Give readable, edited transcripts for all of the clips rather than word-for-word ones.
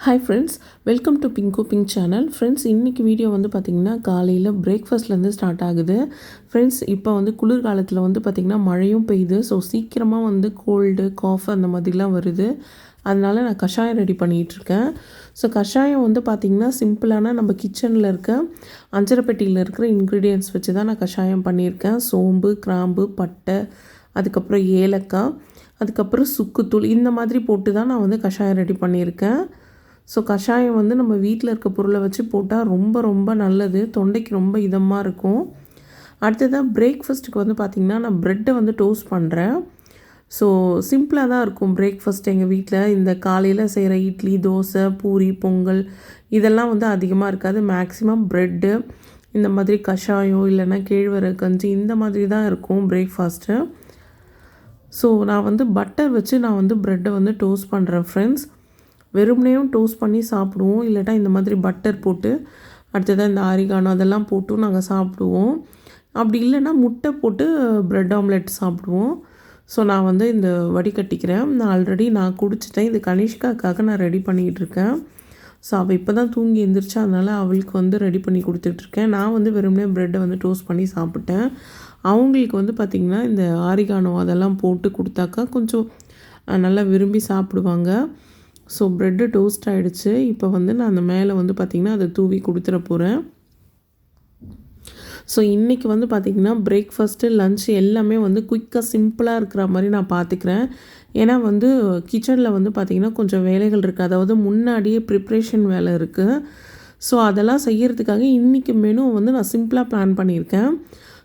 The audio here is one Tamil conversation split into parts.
Hi friends, welcome to pink channel. Friends, இன்றைக்கி வீடியோ வந்து பார்த்திங்கன்னா காலையில் பிரேக்ஃபாஸ்ட்லேருந்து ஸ்டார்ட் ஆகுது. ஃப்ரெண்ட்ஸ், இப்போ வந்து குளிர்காலத்தில் வந்து பார்த்திங்கன்னா மழையும் பெய்யுது. ஸோ சீக்கிரமாக வந்து கோல்டு காஃப் அந்த மாதிரிலாம் வருது. அதனால் நான் கஷாயம் ரெடி பண்ணிகிட்ருக்கேன். ஸோ கஷாயம் வந்து பார்த்திங்கன்னா சிம்பிளான நம்ம கிச்சனில் இருக்க அஞ்சரைப்பெட்டியில் இருக்கிற இன்க்ரீடியன்ட்ஸ் வச்சு தான் நான் கஷாயம் பண்ணியிருக்கேன். சோம்பு, கிராம்பு, பட்டை, அதுக்கப்புறம் ஏலக்காய், அதுக்கப்புறம் சுக்குத்தூள், இந்த மாதிரி போட்டு தான் நான் வந்து கஷாயம் ரெடி பண்ணியிருக்கேன். ஸோ கஷாயம் வந்து நம்ம வீட்டில் இருக்க பொருளை வச்சு போட்டால் ரொம்ப ரொம்ப நல்லது. தொண்டைக்கு ரொம்ப இதமாக இருக்கும். அடுத்ததாக பிரேக்ஃபாஸ்ட்டுக்கு வந்து பார்த்திங்கன்னா நான் ப்ரெட்டை வந்து டோஸ்ட் பண்ணுறேன். ஸோ சிம்பிளாக தான் இருக்கும் பிரேக்ஃபாஸ்ட் எங்கள் வீட்டில். இந்த காலையில் செய்கிற இட்லி, தோசை, பூரி, பொங்கல் இதெல்லாம் வந்து அதிகமாக இருக்காது. மேக்ஸிமம் ப்ரெட்டு, இந்த மாதிரி கஷாயம் இல்லைன்னா கேழ்வரகு கஞ்சி இந்த மாதிரி தான் இருக்கும் பிரேக்ஃபாஸ்ட்டு. ஸோ நான் வந்து பட்டர் வச்சு நான் வந்து ப்ரெட்டை வந்து டோஸ்ட் பண்ணுறேன் ஃப்ரெண்ட்ஸ். வெறுமனையும் டோஸ்ட் பண்ணி சாப்பிடுவோம், இல்லாட்டா இந்த மாதிரி பட்டர் போட்டு அடுத்ததாக இந்த ஆரிகானோ அதெல்லாம் போட்டும் நாங்கள் சாப்பிடுவோம். அப்படி இல்லைன்னா முட்டை போட்டு ப்ரெட் ஆம்லெட் சாப்பிடுவோம். ஸோ நான் வந்து இந்த வடிகட்டிக்கிறேன். நான் ஆல்ரெடி குடிச்சிட்டேன். இது கனிஷ்காக்காக நான் ரெடி பண்ணிகிட்ருக்கேன். ஸோ அவள் இப்போ தான் தூங்கி எழுந்திரிச்சா, அதனால் அவளுக்கு வந்து ரெடி பண்ணி கொடுத்துட்ருக்கேன். நான் வந்து வெறுமனே ப்ரெட்டை வந்து டோஸ்ட் பண்ணி சாப்பிட்டேன். அவங்களுக்கு வந்து பார்த்திங்கன்னா இந்த ஆரிகானோ அதெல்லாம் போட்டு கொடுத்தாக்கா கொஞ்சம் நல்லா விரும்பி சாப்பிடுவாங்க. ஸோ ப்ரெட்டு டோஸ்ட் ஆகிடுச்சு. இப்போ வந்து நான் அந்த மேலே வந்து பார்த்திங்கன்னா அதை தூவி கொடுத்துட போகிறேன். ஸோ இன்றைக்கி வந்து பார்த்திங்கன்னா பிரேக்ஃபாஸ்ட்டு, லன்ச் எல்லாமே வந்து குயிக்காக சிம்பிளாக இருக்கிற மாதிரி நான் பார்த்துக்கிறேன். ஏன்னா வந்து கிச்சனில் வந்து பார்த்திங்கன்னா கொஞ்சம் வேலைகள் இருக்குது. அதாவது முன்னாடியே ப்ரிப்ரேஷன் வேலை இருக்குது. ஸோ அதெல்லாம் செய்கிறதுக்காக இன்றைக்கி மெனு வந்து நான் சிம்பிளாக பிளான் பண்ணியிருக்கேன்.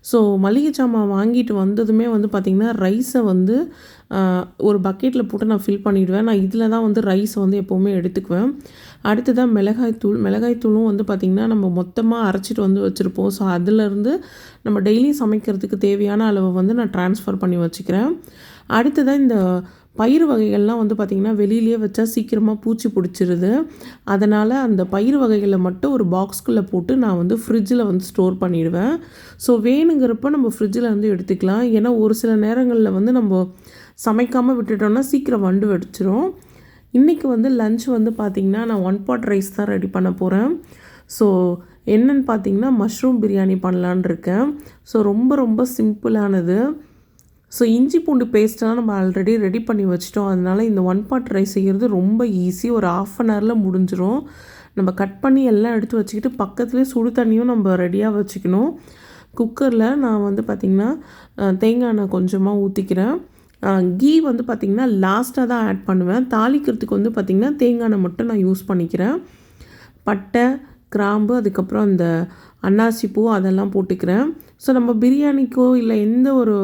ஸோ மளிகை சாமான் வாங்கிட்டு வந்ததுமே வந்து பார்த்திங்கன்னா ரைஸை வந்து ஒரு பக்கெட்டில் போட்டு நான் ஃபில் பண்ணிவிடுவேன். நான் இதில் தான் வந்து ரைஸை வந்து எப்போவுமே எடுத்துக்குவேன். அடுத்ததாக மிளகாய்த்தூளும் வந்து பார்த்திங்கன்னா நம்ம மொத்தமாக அரைச்சிட்டு வந்து வச்சுருப்போம். ஸோ அதிலேருந்து நம்ம டெய்லி சமைக்கிறதுக்கு தேவையான அளவை வந்து நான் ட்ரான்ஸ்ஃபர் பண்ணி வச்சுக்கிறேன். அடுத்ததாக இந்த பயிறு வகைகள்லாம் வந்து பார்த்திங்கன்னா வெளியிலேயே வச்சா சீக்கிரமாக பூச்சி பிடிச்சிருது. அதனால் அந்த பயிறு வகைகளை மட்டும் ஒரு பாக்ஸ்குள்ளே போட்டு நான் வந்து ஃப்ரிட்ஜில் வந்து ஸ்டோர் பண்ணிடுவேன். ஸோ வேணுங்கிறப்ப நம்ம ஃப்ரிட்ஜில் வந்து எடுத்துக்கலாம். ஏன்னா ஒரு சில நேரங்களில் வந்து நம்ம சமைக்காமல் விட்டுட்டோம்னா சீக்கிரம் வண்டு வெடிச்சிரும். இன்றைக்கி வந்து லன்ச் வந்து பார்த்திங்கன்னா நான் 1 pot ரைஸ் தான் ரெடி பண்ண போகிறேன். ஸோ என்னென்னு பார்த்திங்கன்னா மஷ்ரூம் பிரியாணி பண்ணலான் இருக்கேன். ஸோ ரொம்ப ரொம்ப சிம்பிளானது. ஸோ இஞ்சி பூண்டு பேஸ்ட்டெல்லாம் நம்ம ஆல்ரெடி ரெடி பண்ணி வச்சிட்டோம். அதனால் இந்த 1 pot ரைஸ் செய்கிறது ரொம்ப ஈஸி. ஒரு 1/2 hour முடிஞ்சிடும். நம்ம கட் பண்ணி எல்லாம் எடுத்து வச்சுக்கிட்டு பக்கத்துலேயே சுடு தண்ணியும் நம்ம ரெடியாக வச்சுக்கணும். குக்கரில் நான் வந்து பார்த்திங்கன்னா தேங்காய் எண்ணெய் கொஞ்சமாக ஊற்றிக்கிறேன். கீ வந்து பார்த்திங்கன்னா லாஸ்ட்டாக தான் ஆட் பண்ணுவேன். தாளிக்கிறதுக்கு வந்து பார்த்திங்கன்னா தேங்காய் எண்ணெய் மட்டும் நான் யூஸ் பண்ணிக்கிறேன். பட்டை, கிராம்பு, அதுக்கப்புறம் அந்த அன்னாசி பூ அதெல்லாம் போட்டுக்கிறேன். ஸோ நம்ம பிரியாணிக்கோ இல்லை எந்த ஒரு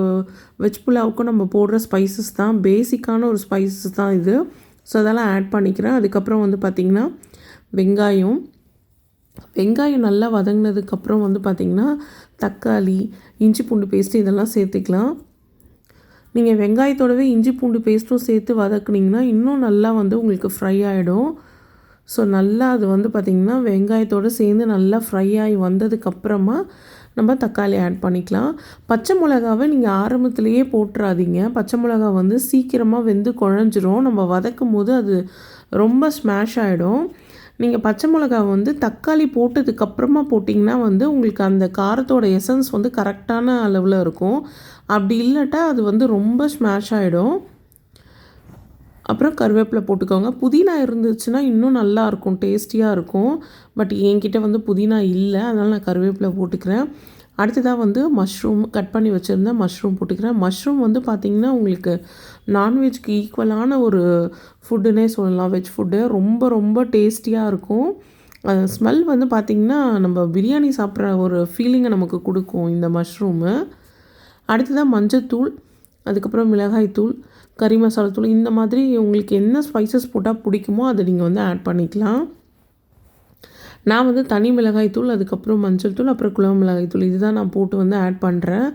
வெஜ் புலாவுக்கோ நம்ம போடுற ஸ்பைசஸ் தான், பேசிக்கான ஒரு ஸ்பைசஸ் தான் இது. ஸோ அதெல்லாம் ஆட் பண்ணிக்கிறேன். அதுக்கப்புறம் வந்து பார்த்திங்கன்னா வெங்காயம் நல்லா வதங்கினதுக்கப்புறம் வந்து பார்த்திங்கன்னா தக்காளி, இஞ்சி பூண்டு பேஸ்ட்டு இதெல்லாம் சேர்த்துக்கலாம். நீங்கள் வெங்காயத்தோடவே இஞ்சி பூண்டு பேஸ்ட்டும் சேர்த்து வதக்குனிங்கன்னா இன்னும் நல்லா வந்து உங்களுக்கு ஃப்ரை ஆகிடும். ஸோ நல்லா அது வந்து பார்த்திங்கன்னா வெங்காயத்தோடு சேர்ந்து நல்லா ஃப்ரை ஆகி வந்ததுக்கப்புறமா நம்ம தக்காளி ஆட் பண்ணிக்கலாம். பச்சை மிளகாவை நீங்கள் ஆரம்பத்துலேயே போட்டுறாதீங்க. பச்சை மிளகா வந்து சீக்கிரமாக வெந்து குழஞ்சிரும். நம்ம வதக்கும் போது அது ரொம்ப ஸ்மாஷ் ஆகிடும். நீங்கள் பச்சை மிளகா வந்து தக்காளி போட்டதுக்கப்புறமா போட்டிங்கன்னா வந்து உங்களுக்கு அந்த காரத்தோட எசன்ஸ் வந்து கரெக்டான அளவில் இருக்கும். அப்படி இல்லாட்டா அது வந்து ரொம்ப ஸ்மாஷ் ஆகிடும். அப்புறம் கருவேப்பிலை போட்டுக்கோங்க. புதினா இருந்துச்சுன்னா இன்னும் நல்லாயிருக்கும், டேஸ்டியாக இருக்கும். பட் என்கிட்ட வந்து புதினா இல்லை, அதனால் நான் கருவேப்பிலை போட்டுக்கிறேன். அடுத்ததாக வந்து மஷ்ரூம் கட் பண்ணி வச்சுருந்தேன், மஷ்ரூம் போட்டுக்கிறேன். மஷ்ரூம் வந்து பார்த்திங்கன்னா உங்களுக்கு நான்வெஜ்க்கு ஈக்குவலான ஒரு ஃபுட்டுன்னே சொல்லலாம். வெஜ் ஃபுட்டு ரொம்ப ரொம்ப டேஸ்டியாக இருக்கும். அந்த ஸ்மெல் வந்து பார்த்திங்கன்னா நம்ம பிரியாணி சாப்பிட்ற ஒரு ஃபீலிங்கை நமக்கு கொடுக்கும் இந்த மஷ்ரூமு. அடுத்ததாக மஞ்சத்தூள், அதுக்கப்புறம் மிளகாய்த்தூள், கறி மசாலா தூள், இந்த மாதிரி உங்களுக்கு என்ன ஸ்பைசஸ் போட்டால் பிடிக்குமோ அதை நீங்கள் வந்து ஆட் பண்ணிக்கலாம். நான் வந்து தனி மிளகாய்த்தூள், அதுக்கப்புறம் மஞ்சள் தூள், அப்புறம் குழம்பு மிளகாய்த்தூள் இதுதான் நான் போட்டு வந்து ஆட் பண்ணுறேன்.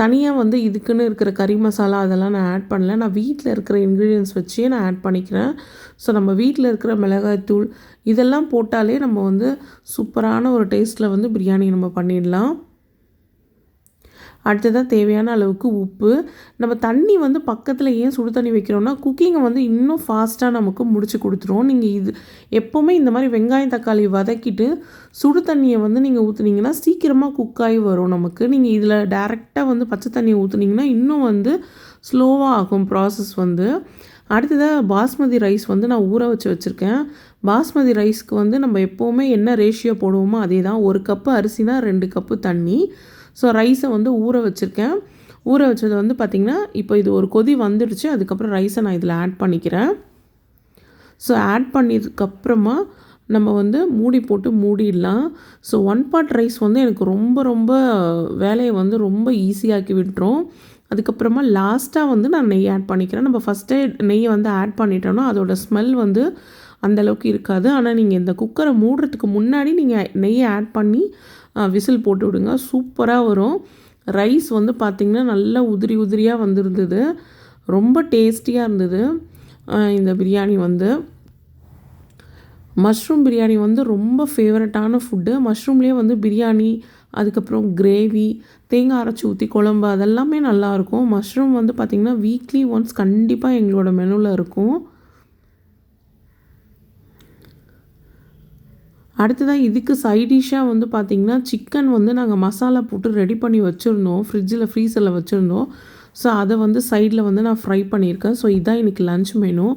தனியாக வந்து இதுக்குன்னு இருக்கிற கறி மசாலா அதெல்லாம் நான் ஆட் பண்ணல. நான் வீட்டில் இருக்கிற இன்க்ரீடியன்ஸ் வச்சே நான் ஆட் பண்ணிக்கிறேன். ஸோ நம்ம வீட்டில் இருக்கிற மிளகாய்த்தூள் இதெல்லாம் போட்டாலே நம்ம வந்து சூப்பரான ஒரு டேஸ்ட்டில் வந்து பிரியாணி நம்ம பண்ணிடலாம். அடுத்ததாக தேவையான அளவுக்கு உப்பு. நம்ம தண்ணி வந்து பக்கத்தில் ஏன் சுடு தண்ணி வைக்கிறோம்னா குக்கிங்கை வந்து இன்னும் ஃபாஸ்ட்டாக நமக்கு முடிச்சு கொடுத்துரும். நீங்கள் இது எப்போவுமே இந்த மாதிரி வெங்காயம் தக்காளி வதக்கிட்டு சுடு தண்ணியை வந்து நீங்கள் ஊற்றுனீங்கன்னா சீக்கிரமாக குக்காகி வரும் நமக்கு. நீங்கள் இதில் டேரெக்டாக வந்து பச்சை தண்ணியை ஊற்றுனீங்கன்னா இன்னும் வந்து ஸ்லோவாக ஆகும் ப்ராசஸ் வந்து. அடுத்ததாக பாஸ்மதி ரைஸ் வந்து நான் ஊற வச்சுருக்கேன். பாஸ்மதி ரைஸ்க்கு வந்து நம்ம எப்போவுமே என்ன ரேஷியோ போடுவோமோ அதே தான். 1 கப்பு அரிசினா 2 கப்பு தண்ணி. ஸோ ரைஸை வந்து ஊற வச்சுருக்கேன். ஊற வச்சது வந்து பார்த்திங்கன்னா இப்போ இது ஒரு கொதி வந்துடுச்சு. அதுக்கப்புறம் ரைஸை நான் இதில் ஆட் பண்ணிக்கிறேன். ஸோ ஆட் பண்ணதுக்கப்புறமா நம்ம வந்து மூடி போட்டு மூடிடலாம். ஸோ 1 பாட் ரைஸ் வந்து எனக்கு ரொம்ப ரொம்ப வேலையை வந்து ரொம்ப ஈஸியாக்கி விட்டுரும். அதுக்கப்புறமா லாஸ்ட்டாக வந்து நான் நெய் ஆட் பண்ணிக்கிறேன். நம்ம ஃபஸ்ட்டே நெய்யை வந்து ஆட் பண்ணிட்டோன்னா அதோட ஸ்மெல் வந்து அந்தளவுக்கு இருக்காது. ஆனால் நீங்கள் இந்த குக்கரை மூடுறதுக்கு முன்னாடி நீங்கள் நெய்யை ஆட் பண்ணி விசில் போட்டு விடுங்க. சூப்பராக வரும். ரைஸ் வந்து பார்த்திங்கன்னா நல்லா உதிரி உதிரியாக வந்துருந்தது. ரொம்ப டேஸ்டியாக இருந்தது இந்த பிரியாணி வந்து. மஷ்ரூம் பிரியாணி வந்து ரொம்ப ஃபேவரட்டான ஃபுட்டு. மஷ்ரூம்லேயே வந்து பிரியாணி, அதுக்கப்புறம் கிரேவி, தேங்காய் அரைச்சி ஊற்றி குழம்பு அதெல்லாமே நல்லாயிருக்கும். மஷ்ரூம் வந்து பார்த்திங்கன்னா வீக்லி ஒன்ஸ் கண்டிப்பாக எங்களோட மெனுவில் இருக்கும். அடுத்ததாக இதுக்கு சைடிஷ்ஷாக வந்து பார்த்திங்கன்னா சிக்கன் வந்து நாங்கள் மசாலா போட்டு ரெடி பண்ணி வச்சுருந்தோம். ஃப்ரீசரில் வச்சுருந்தோம். ஸோ அதை வந்து சைடில் வந்து நான் ஃப்ரை பண்ணியிருக்கேன். ஸோ இதுதான் இன்றைக்கி லன்ச் மெனு.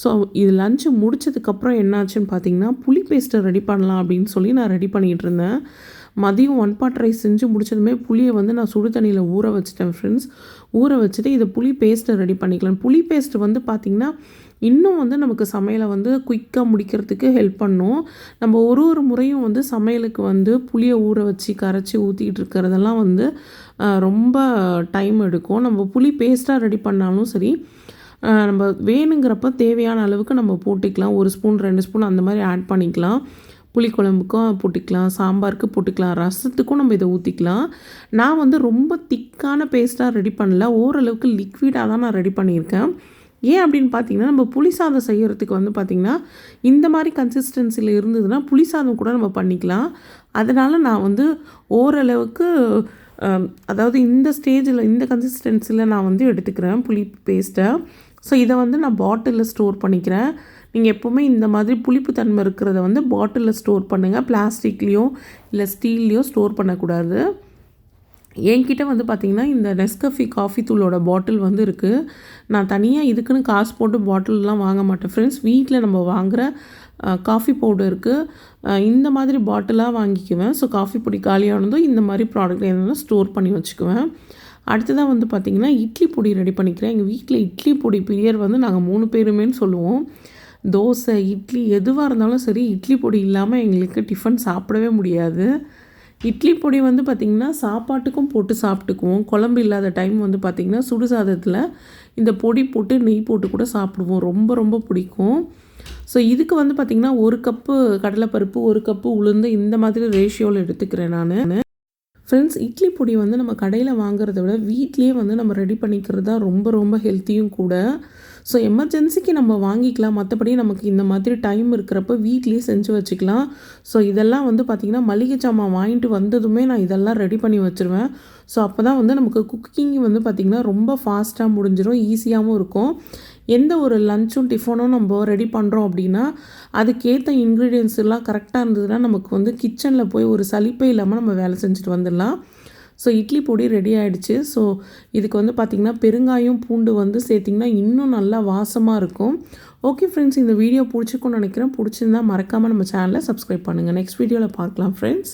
ஸோ இது லன்ச்சு முடிச்சதுக்கப்புறம் என்னாச்சுன்னு பார்த்தீங்கன்னா புளி பேஸ்ட்டை ரெடி பண்ணலாம் அப்படின்னு சொல்லி நான் ரெடி பண்ணிகிட்டு இருந்தேன். மதியம் 1 பாட் ரைஸ் செஞ்சு முடிச்சதுமே புளியை வந்து நான் சுடு தண்ணியில் ஊற வச்சுட்டேன் ஃப்ரெண்ட்ஸ். ஊற வச்சுட்டு இதை புளி பேஸ்ட்டை ரெடி பண்ணிக்கலாம். புளி பேஸ்ட்டு வந்து பார்த்திங்கன்னா இன்னும் வந்து நமக்கு சமையலை வந்து குயிக்காக முடிக்கிறதுக்கு ஹெல்ப் பண்ணும். நம்ம ஒரு முறையும் வந்து சமையலுக்கு வந்து புளியை ஊற வச்சு கரைச்சி ஊற்றிக்கிட்டு இருக்கிறதெல்லாம் வந்து ரொம்ப டைம் எடுக்கும். நம்ம புளி பேஸ்ட்டாக ரெடி பண்ணாலும் சரி, நம்ம வேணுங்கிறப்ப தேவையான அளவுக்கு நம்ம போட்டுக்கலாம். 1 ஸ்பூன் 2 ஸ்பூன் அந்த மாதிரி ஆட் பண்ணிக்கலாம். புளிக்குழம்புக்கும் போட்டுக்கலாம், சாம்பாருக்கு போட்டுக்கலாம், ரசத்துக்கும் நம்ம இதை ஊற்றிக்கலாம். நான் வந்து ரொம்ப திக்கான பேஸ்ட்டாக ரெடி பண்ணல. ஓரளவுக்கு லிக்விடாக தான் நான் ரெடி பண்ணியிருக்கேன். ஏன் அப்படின்னு பார்த்தீங்கன்னா நம்ம புளி சாதம் செய்கிறதுக்கு வந்து பார்த்திங்கன்னா இந்த மாதிரி கன்சிஸ்டன்சியில் இருந்ததுன்னா புளி சாதம் கூட நம்ம பண்ணிக்கலாம். அதனால் நான் வந்து ஓரளவுக்கு அதாவது இந்த ஸ்டேஜில் இந்த கன்சிஸ்டன்சியில் நான் வந்து எடுத்துக்கிறேன் புளி பேஸ்ட்டை. ஸோ இதை வந்து நான் பாட்டிலில் ஸ்டோர் பண்ணிக்கிறேன். நீங்கள் எப்போவுமே இந்த மாதிரி புளிப்பு தன்மை இருக்கிறத வந்து பாட்டிலில் ஸ்டோர் பண்ணுங்கள். பிளாஸ்டிக்லேயோ இல்லை ஸ்டீல்லையோ ஸ்டோர் பண்ணக்கூடாது. என்கிட்ட வந்து பார்த்திங்கன்னா இந்த நெஸ்கஃபி காஃபி தூளோட பாட்டில் வந்து இருக்குது. நான் தனியாக இதுக்குன்னு காசு போட்டு பாட்டில்லாம் வாங்க மாட்டேன் ஃப்ரெண்ட்ஸ். வீட்டில் நம்ம வாங்குகிற காஃபி பவுடருக்கு இந்த மாதிரி பாட்டிலாக வாங்கிக்குவேன். ஸோ காஃபி பொடி காலியானதும் இந்த மாதிரி ப்ராடக்ட் என்னென்னா ஸ்டோர் பண்ணி வச்சுக்குவேன். அடுத்ததாக வந்து பார்த்திங்கன்னா இட்லி பொடி ரெடி பண்ணிக்கிறேன். எங்கள் வீட்டில் இட்லி பொடி பிரியர் வந்து நாங்கள் 3 பேருமேன்னு சொல்லுவோம். தோசை, இட்லி எதுவாக இருந்தாலும் சரி இட்லி பொடி இல்லாமல் எங்களுக்கு டிஃபன் சாப்பிடவே முடியாது. இட்லி பொடி வந்து பார்த்திங்கன்னா சாப்பாட்டுக்கும் போட்டு சாப்பிட்டுக்குவோம். குழம்பு இல்லாத டைம் வந்து பார்த்திங்கன்னா சுடு சாதத்தில் இந்த பொடி போட்டு நெய் போட்டு கூட சாப்பிடுவோம். ரொம்ப ரொம்ப பிடிக்கும். ஸோ இதுக்கு வந்து பார்த்திங்கன்னா 1 கப்பு கடலைப்பருப்பு, 1 கப்பு உளுந்து இந்த மாதிரி ரேஷியோவில் எடுத்துக்கிறேன் நான். ஃப்ரெண்ட்ஸ், இட்லி பொடி வந்து நம்ம கடையில் வாங்குறத விட வீட்லேயே வந்து நம்ம ரெடி பண்ணிக்கிறது தான் ரொம்ப ரொம்ப ஹெல்த்தியும் கூட. ஸோ எமர்ஜென்சிக்கு நம்ம வாங்கிக்கலாம். மற்றபடி நமக்கு இந்த மாதிரி டைம் இருக்கிறப்ப வீட்லேயே செஞ்சு வச்சுக்கலாம். ஸோ இதெல்லாம் வந்து பார்த்திங்கன்னா மளிகை சாமான் வாங்கிட்டு வந்ததுமே நான் இதெல்லாம் ரெடி பண்ணி வச்சுருவேன். ஸோ அப்போ தான் வந்து நமக்கு குக்கிங் வந்து பார்த்திங்கன்னா ரொம்ப ஃபாஸ்ட்டாக முடிஞ்சிடும், ஈஸியாகவும் இருக்கும். எந்த ஒரு லஞ்சும் டிஃபனும் நம்ம ரெடி பண்ணுறோம் அப்படின்னா அதுக்கேற்ற இன்க்ரீடியன்ஸ் எல்லாம் கரெக்டாக இருந்ததுன்னா நமக்கு வந்து கிச்சனில் போய் ஒரு சலிப்பே இல்லாமல் நம்ம வேலை செஞ்சுட்டு வந்துடலாம். ஸோ இட்லி பொடி ரெடி ஆகிடுச்சு. ஸோ இதுக்கு வந்து பார்த்திங்கன்னா பெருங்காயம், பூண்டு வந்து சேர்த்திங்கன்னா இன்னும் நல்லா வாசமாக இருக்கும். ஓகே ஃப்ரெண்ட்ஸ், இந்த வீடியோ பிடிச்சிக்கும்னு நினைக்கிறேன். பிடிச்சிருந்தா மறக்காமல் நம்ம சேனலை சப்ஸ்கிரைப் பண்ணுங்கள். நெக்ஸ்ட் வீடியோவில் பார்க்கலாம் ஃப்ரெண்ட்ஸ்.